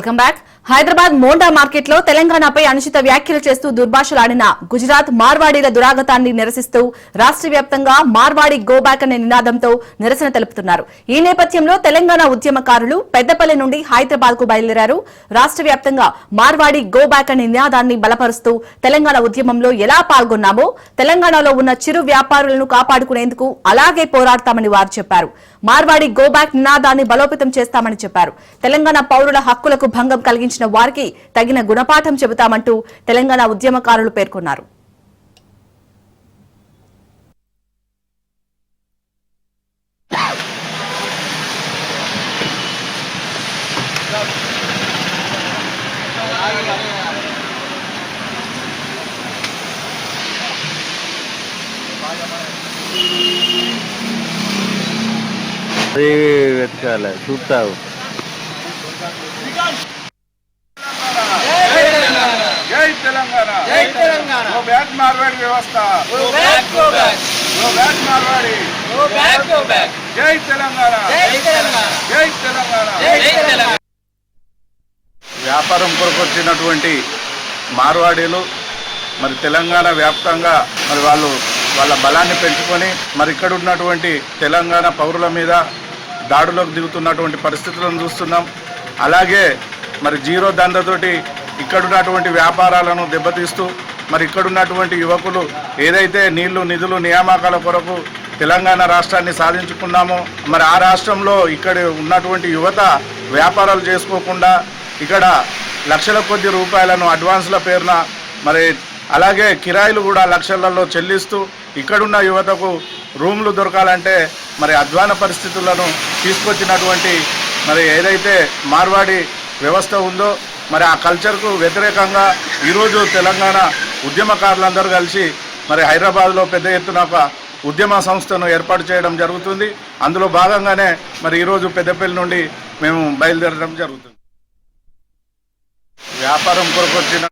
Welcome back. Hyderabad Monda market లో తెలంగాణపై అనుచిత వ్యాఖ్యలు చేస్తూ దుర్భాషలాడిన గుజరాత్ మార్వాడీల దురాగతాన్ని నిరసిస్తూ రాష్ట్ర వ్యాప్తంగా మార్వాడి గో బ్యాక్ అనే నినాదంతో నిరసన తెలుపుతున్నారు. ఈ నేపథ్యంలో తెలంగాణ ఉద్యమకారులు పెద్దపల్లి నుండి హైదరాబాద్ కు బయలుదేరారు. రాష్ట్ర వ్యాప్తంగా మార్వాడి గో బ్యాక్ అనే నినాదాన్ని బలపరుస్తూ తెలంగాణ ఉద్యమంలో ఎలా పాల్గొన్నామో తెలంగాణలో ఉన్న చిరు వ్యాపారులను కాపాడుకునేందుకు అలాగే పోరాడతామని వారు చెప్పారు. మార్వాడి గో బ్యాక్ నినాదాన్ని బలోపేతం చేస్తామని చెప్పారు. తెలంగాణ పౌరుల హక్కులకు భంగం కలిగించిన వారికి తగిన గుణపాఠం చెబుతామంటూ తెలంగాణ ఉద్యమకారులు పేర్కొన్నారు. వెతకాలి చూస్తావు. జై తెలంగాణ, జై తెలంగాణ. గో బ్యాక్ మార్వాడి వ్యవస్థ, go back, go back. Go back Marwadi, go back, go back. జై తెలంగాణ, జై తెలంగాణ, జై తెలంగాణ, జై తెలంగాణ. వ్యాపారం కొరకు వచ్చినటువంటి మార్వాడీలు మరి తెలంగాణ వ్యాప్తంగా మరి వాళ్ళ బలాన్ని పెంచుకొని మరి ఇక్కడ ఉన్నటువంటి తెలంగాణ పౌరుల మీద దాడులకు దిగుతున్నటువంటి పరిస్థితులను చూస్తున్నాం. అలాగే మరి జీరో దండతోటి ఇక్కడున్నటువంటి వ్యాపారాలను దెబ్బతీస్తూ మరి ఇక్కడున్నటువంటి యువకులు ఏదైతే నీళ్లు నిధులు నియామకాల కొరకు తెలంగాణ రాష్ట్రాన్ని సాధించుకున్నామో మరి ఆ రాష్ట్రంలో ఇక్కడ ఉన్నటువంటి యువత వ్యాపారాలు చేసుకోకుండా ఇక్కడ లక్షల కొద్ది రూపాయలను అడ్వాన్స్ల పేరున మరి అలాగే కిరాయిలు కూడా లక్షలలో చెల్లిస్తూ ఇక్కడున్న యువతకు రూమ్లు దొరకాలంటే మరి అధ్వాన పరిస్థితులను తీసుకొచ్చినటువంటి మరి ఏదైతే మార్వాడి వ్యవస్థ ఉందో మరి ఆ కల్చర్కు వ్యతిరేకంగా ఈరోజు తెలంగాణ ఉద్యమకారులందరూ కలిసి మరి హైదరాబాద్లో పెద్ద ఎత్తున ఒక ఉద్యమ సంస్థను ఏర్పాటు చేయడం జరుగుతుంది. అందులో భాగంగానే మరి ఈరోజు పెద్దపల్లి నుండి మేము బయలుదేరడం జరుగుతుంది. వ్యాపారం కొరకు వచ్చిన